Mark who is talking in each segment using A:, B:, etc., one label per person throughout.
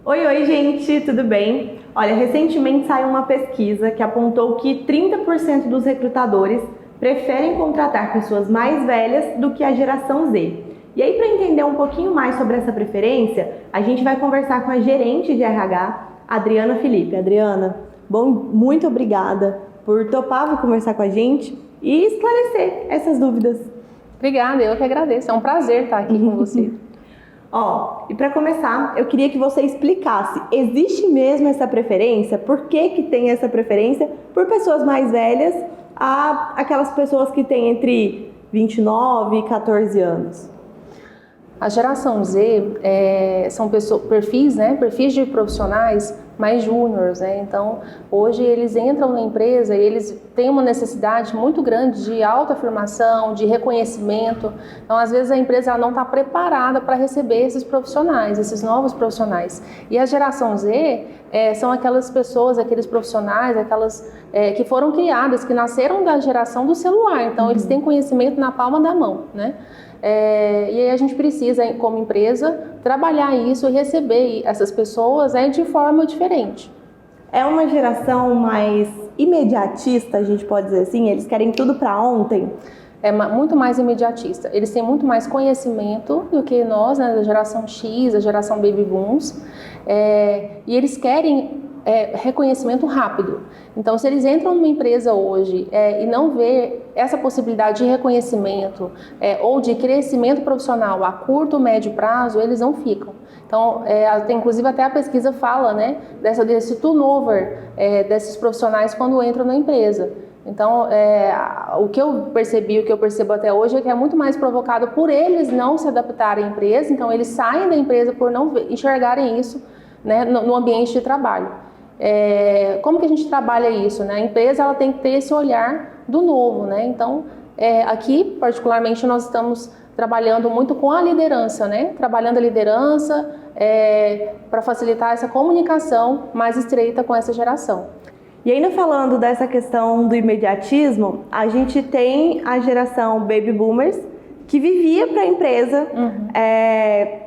A: Oi, gente, tudo bem? Olha, recentemente saiu uma pesquisa que apontou que 30% dos recrutadores preferem contratar pessoas mais velhas do que a geração Z. E aí, para entender um pouquinho mais sobre essa preferência, a gente vai conversar com a gerente de RH, Adriana Felipe. Adriana, muito obrigada por topar conversar com a gente e esclarecer essas dúvidas.
B: Obrigada, eu que agradeço. É um prazer estar aqui com você.
A: E para começar, eu queria que você explicasse, existe mesmo essa preferência? Por que tem essa preferência por pessoas mais velhas a aquelas pessoas que têm entre 29 e 14 anos?
B: A geração Z são perfis de profissionais mais júniores, né? Então, hoje eles entram na empresa e eles têm uma necessidade muito grande de autoafirmação, de reconhecimento. Então, às vezes a empresa não está preparada para receber esses profissionais, esses novos profissionais. E a geração Z são aquelas pessoas, aqueles profissionais, aquelas que foram criadas, que nasceram da geração do celular. Então, eles têm conhecimento na palma da mão, né? E aí a gente precisa, como empresa, trabalhar isso e receber essas pessoas de forma diferente.
A: É uma geração mais imediatista, a gente pode dizer assim? Eles querem tudo para ontem?
B: É muito mais imediatista. Eles têm muito mais conhecimento do que nós, né, da geração X, a geração Baby Booms. E eles querem reconhecimento rápido. Então, se eles entram numa empresa hoje e não vê essa possibilidade de reconhecimento ou de crescimento profissional a curto, médio prazo, eles não ficam. Então, inclusive até a pesquisa fala, né, desse turnover desses profissionais quando entram na empresa. Então, o que eu percebi, o que eu percebo até hoje é que é muito mais provocado por eles não se adaptarem à empresa. Então, eles saem da empresa por não enxergarem isso, né, no ambiente de trabalho. Como que a gente trabalha isso, né? A empresa ela tem que ter esse olhar do novo, né? Então, aqui, particularmente, nós estamos trabalhando muito com a liderança, né? Trabalhando a liderança para facilitar essa comunicação mais estreita com essa geração.
A: E ainda falando dessa questão do imediatismo, a gente tem a geração Baby Boomers, que vivia para a empresa,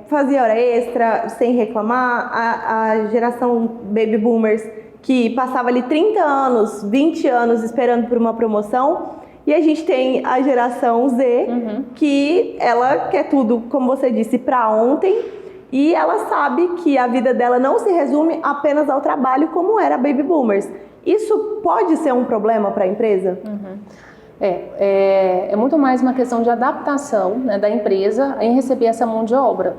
A: fazia hora extra sem reclamar, a geração Baby Boomers que passava ali 30 anos, 20 anos esperando por uma promoção, e a gente tem a geração Z, que ela quer tudo, como você disse, para ontem, e ela sabe que a vida dela não se resume apenas ao trabalho como era a Baby Boomers. Isso pode ser um problema para a empresa?
B: É muito mais uma questão de adaptação, né, da empresa em receber essa mão de obra.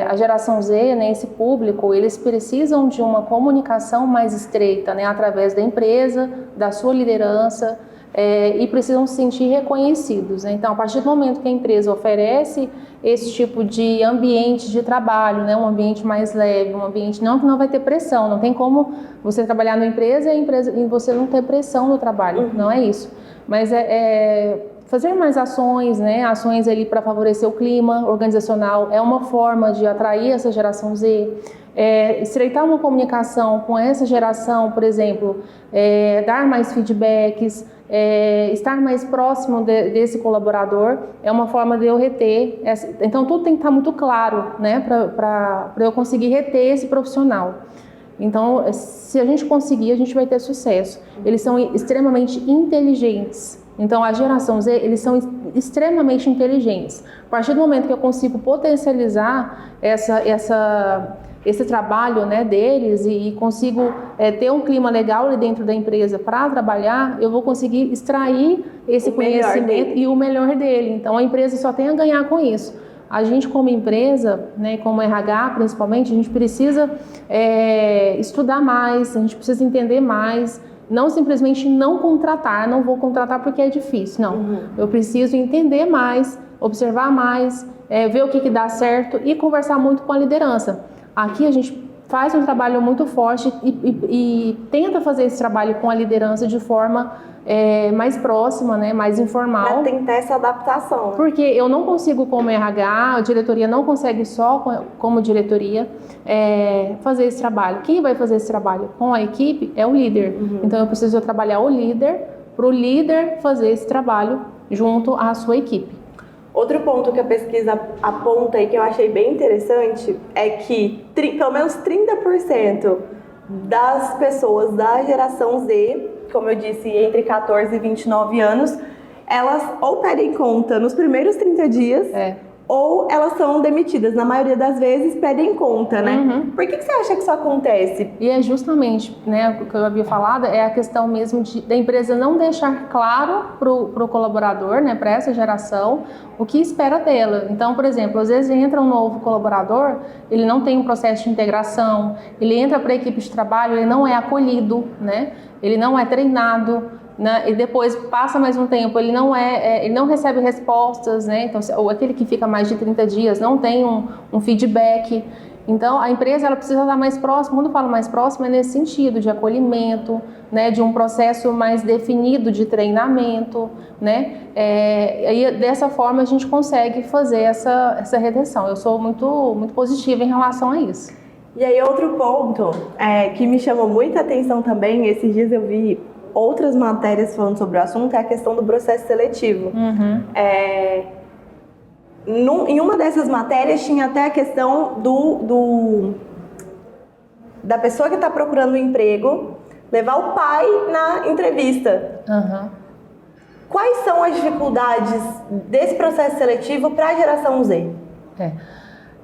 B: A geração Z, né, esse público, eles precisam de uma comunicação mais estreita, né, através da empresa, da sua liderança, e precisam se sentir reconhecidos, né? Então, a partir do momento que a empresa oferece esse tipo de ambiente de trabalho, né, um ambiente mais leve, um ambiente que não vai ter pressão, não tem como você trabalhar na empresa e você não ter pressão no trabalho, não é isso. Mas fazer mais ações, né? Ações ali para favorecer o clima organizacional é uma forma de atrair essa geração Z. Estreitar uma comunicação com essa geração, por exemplo, dar mais feedbacks, estar mais próximo desse colaborador é uma forma de eu reter. Então tudo tem que estar muito claro, né? Para eu conseguir reter esse profissional. Então, se a gente conseguir, a gente vai ter sucesso. Eles são extremamente inteligentes. Então, a geração Z, eles são extremamente inteligentes. A partir do momento que eu consigo potencializar esse trabalho, né, deles e consigo ter um clima legal ali dentro da empresa para trabalhar, eu vou conseguir extrair esse conhecimento e o melhor dele. Então, a empresa só tem a ganhar com isso. A gente, como empresa, né, como RH principalmente, a gente precisa estudar mais, a gente precisa entender mais, não simplesmente não contratar, não vou contratar porque é difícil, não. Eu preciso entender mais, observar mais, ver o que dá certo e conversar muito com a liderança. Aqui a gente faz um trabalho muito forte e tenta fazer esse trabalho com a liderança de forma mais próxima, né, mais informal.
A: Para tentar essa adaptação.
B: Porque eu não consigo, como RH, a diretoria não consegue só como diretoria fazer esse trabalho. Quem vai fazer esse trabalho com a equipe é o líder. Então eu preciso trabalhar o líder para o líder fazer esse trabalho junto à sua equipe.
A: Outro ponto que a pesquisa aponta e que eu achei bem interessante é que pelo menos 30% das pessoas da geração Z, como eu disse, entre 14 e 29 anos, elas ou pedem conta nos primeiros 30 dias, ou elas são demitidas. Na maioria das vezes, pedem conta, né? Por que você acha que isso acontece?
B: E é justamente, né, o que eu havia falado, é a questão mesmo da empresa não deixar claro para o colaborador, né, para essa geração, o que espera dela. Então, por exemplo, às vezes entra um novo colaborador, ele não tem um processo de integração, ele entra para a equipe de trabalho, ele não é acolhido, né? Ele não é treinado, né? E depois passa mais um tempo, ele não recebe respostas, né? Então, ou aquele que fica mais de 30 dias não tem um feedback. Então, a empresa ela precisa estar mais próxima. Quando eu falo mais próxima, é nesse sentido de acolhimento, né? De um processo mais definido de treinamento, né? E dessa forma a gente consegue fazer essa retenção. Eu sou muito, muito positiva em relação a isso.
A: E aí, outro ponto que me chamou muita atenção também, esses dias eu vi outras matérias falando sobre o assunto, é a questão do processo seletivo. Em uma dessas matérias tinha até a questão da pessoa que está procurando um emprego levar o pai na entrevista. Quais são as dificuldades desse processo seletivo para a geração Z?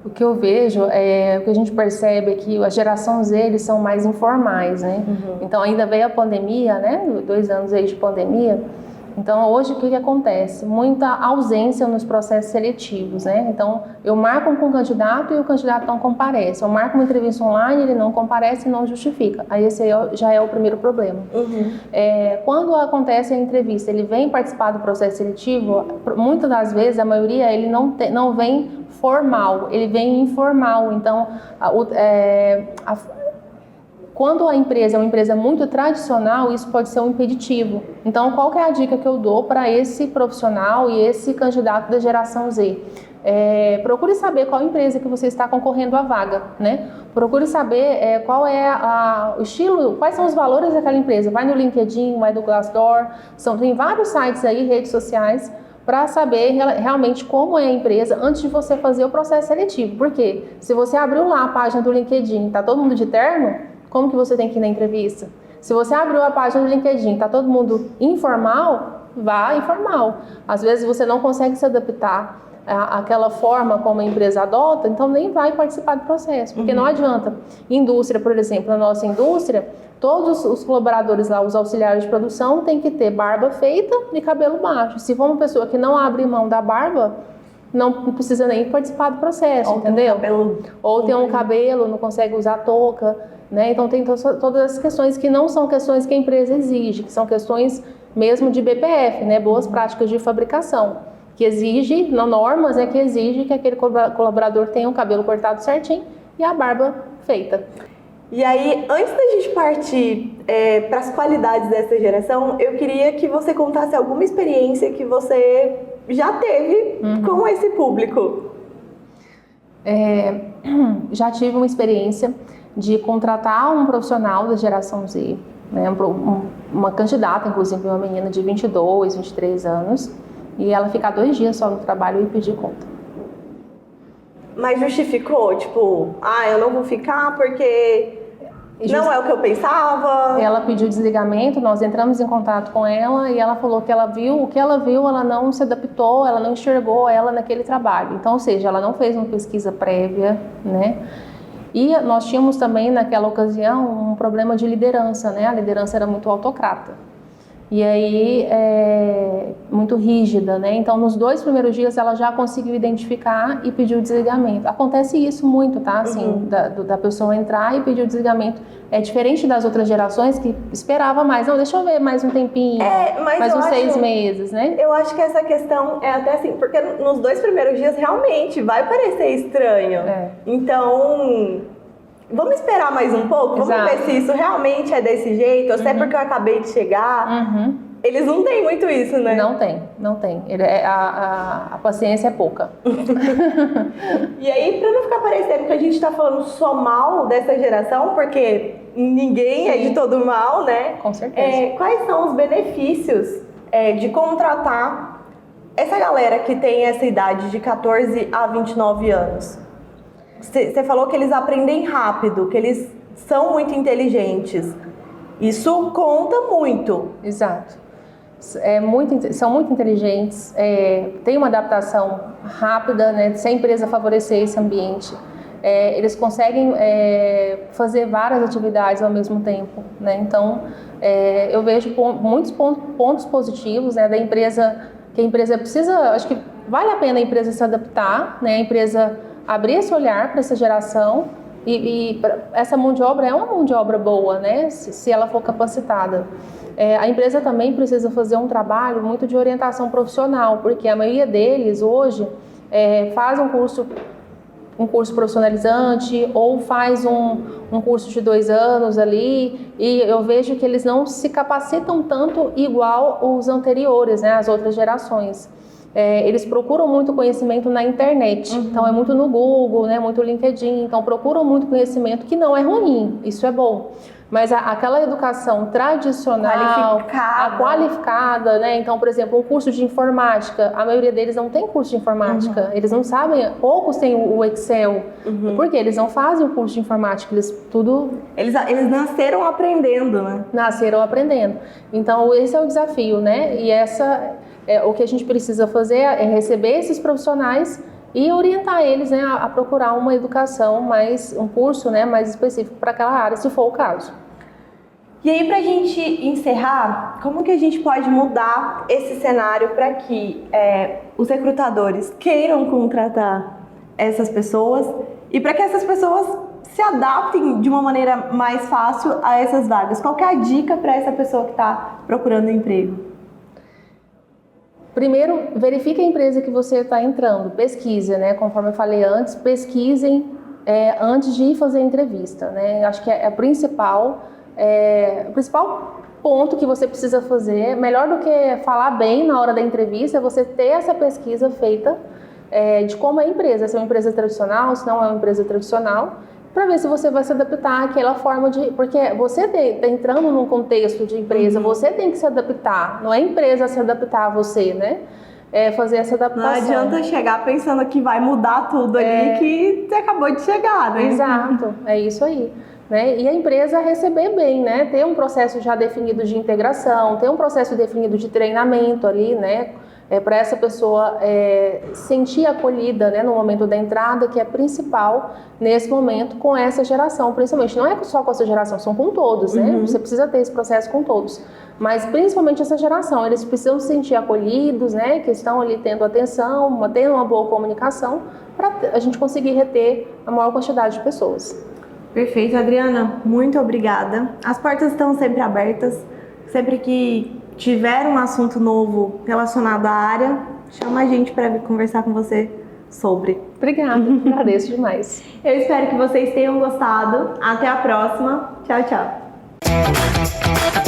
B: O que eu vejo, o que a gente percebe é que a geração Z, eles são mais informais, né? Então, ainda veio a pandemia, né? 2 anos aí de pandemia. Então, hoje, o que acontece? Muita ausência nos processos seletivos, né? Então, eu marco com o candidato e o candidato não comparece. Eu marco uma entrevista online, ele não comparece e não justifica. Aí, esse aí já é o primeiro problema. Quando acontece a entrevista, ele vem participar do processo seletivo, muitas das vezes, a maioria, ele não vem formal, ele vem informal. Então, quando a empresa é uma empresa muito tradicional, isso pode ser um impeditivo. Então, qual que é a dica que eu dou para esse profissional e esse candidato da geração Z? Procure saber qual empresa que você está concorrendo à vaga, né? Procure saber qual é o estilo, quais são os valores daquela empresa. Vai no LinkedIn, vai no Glassdoor, tem vários sites aí, redes sociais, para saber realmente como é a empresa antes de você fazer o processo seletivo. Porque se você abriu lá a página do LinkedIn, tá todo mundo de terno, como que você tem que ir na entrevista? Se você abriu a página do LinkedIn, tá todo mundo informal, vá informal. Às vezes você não consegue se adaptar àquela forma como a empresa adota, então nem vai participar do processo, porque não adianta. Indústria, por exemplo, na nossa indústria, todos os colaboradores lá, os auxiliares de produção, tem que ter barba feita e cabelo baixo. Se for uma pessoa que não abre mão da barba, não precisa nem participar do processo, entendeu? Ou tem um cabelo, não consegue usar touca, né? Então tem todas as questões que não são questões que a empresa exige, que são questões mesmo de BPF, né? Boas práticas de fabricação, que exige, normas, que exige que aquele colaborador tenha o cabelo cortado certinho e a barba feita.
A: E aí, antes da gente partir para as qualidades dessa geração, eu queria que você contasse alguma experiência que você já teve com esse público.
B: Já tive uma experiência de contratar um profissional da geração Z, né, uma candidata, inclusive uma menina de 22, 23 anos, e ela ficar 2 dias só no trabalho e pedir conta.
A: Mas justificou? Tipo, eu não vou ficar porque não é o que eu pensava?
B: Ela pediu desligamento, nós entramos em contato com ela e ela falou que o que ela viu, ela não se adaptou, ela não enxergou ela naquele trabalho. Então, ou seja, ela não fez uma pesquisa prévia, né? E nós tínhamos também, naquela ocasião, um problema de liderança, né? A liderança era muito autocrata. E aí, muito rígida, né? Então, nos 2 primeiros dias, ela já conseguiu identificar e pediu desligamento. Acontece isso muito, tá? Assim, da pessoa entrar e pedir o desligamento. É diferente das outras gerações que esperava mais. Não, deixa eu ver mais um tempinho, mais uns 6 meses, né?
A: Eu acho que essa questão é até assim, porque nos 2 primeiros dias, realmente, vai parecer estranho. Então, vamos esperar mais um pouco? Vamos ver se isso realmente é desse jeito, ou se é porque eu acabei de chegar. Eles não têm muito isso, né?
B: Não tem. A paciência é pouca.
A: E aí, para não ficar parecendo que a gente está falando só mal dessa geração, porque ninguém é de todo mal, né?
B: Com certeza.
A: Quais são os benefícios de contratar essa galera que tem essa idade de 14 a 29 anos? Você falou que eles aprendem rápido, que eles são muito inteligentes. Isso conta muito.
B: Exato. São muito inteligentes, tem uma adaptação rápida, né? Se a empresa favorecer esse ambiente, eles conseguem fazer várias atividades ao mesmo tempo, né? Então, eu vejo muitos pontos positivos, né, da empresa, que a empresa precisa, acho que vale a pena a empresa se adaptar, né? A empresa abrir esse olhar para essa geração e essa mão de obra é uma mão de obra boa, né? Se ela for capacitada. A empresa também precisa fazer um trabalho muito de orientação profissional, porque a maioria deles hoje faz um curso profissionalizante ou faz um curso de 2 anos ali, e eu vejo que eles não se capacitam tanto igual os anteriores, né, as outras gerações. Eles procuram muito conhecimento na internet, então é muito no Google, né, muito LinkedIn, então procuram muito conhecimento, que não é ruim, isso é bom. Mas aquela educação tradicional, qualificada, né? Então, por exemplo, um curso de informática, a maioria deles não tem curso de informática, eles não sabem, poucos têm o Excel, porque eles não fazem o curso de informática,
A: Eles nasceram aprendendo, né?
B: Nasceram aprendendo. Então, esse é o desafio, né? E o que a gente precisa fazer é receber esses profissionais e orientar eles, né, a procurar uma educação um curso, né, mais específico para aquela área, se for o caso.
A: E aí, para a gente encerrar, como que a gente pode mudar esse cenário para que os recrutadores queiram contratar essas pessoas e para que essas pessoas se adaptem de uma maneira mais fácil a essas vagas? Qual que é a dica para essa pessoa que está procurando emprego?
B: Primeiro, verifique a empresa que você está entrando, pesquise, né? Conforme eu falei antes, pesquisem antes de ir fazer a entrevista, né? Acho que o principal ponto que você precisa fazer, melhor do que falar bem na hora da entrevista, é você ter essa pesquisa feita de como é a empresa, se é uma empresa tradicional, se não é uma empresa tradicional, para ver se você vai se adaptar àquela forma porque você está entrando num contexto de empresa, você tem que se adaptar, não é a empresa se adaptar a você, né? Fazer essa adaptação.
A: Não adianta chegar pensando que vai mudar tudo ali que você acabou de chegar, né?
B: Exato, é isso aí. Né? E a empresa receber bem, né? Ter um processo já definido de integração, ter um processo definido de treinamento ali, né? Para essa pessoa sentir acolhida, né, no momento da entrada, que é principal nesse momento com essa geração, principalmente. Não é só com essa geração, são com todos, né? Você precisa ter esse processo com todos. Mas principalmente essa geração, eles precisam se sentir acolhidos, né? Que estão ali tendo atenção, tendo uma boa comunicação, para a gente conseguir reter a maior quantidade de pessoas.
A: Perfeito, Adriana, muito obrigada. As portas estão sempre abertas. Sempre que tiver um assunto novo relacionado à área, chama a gente para vir conversar com você sobre.
B: Obrigada, agradeço demais.
A: Eu espero que vocês tenham gostado. Até a próxima. Tchau, tchau.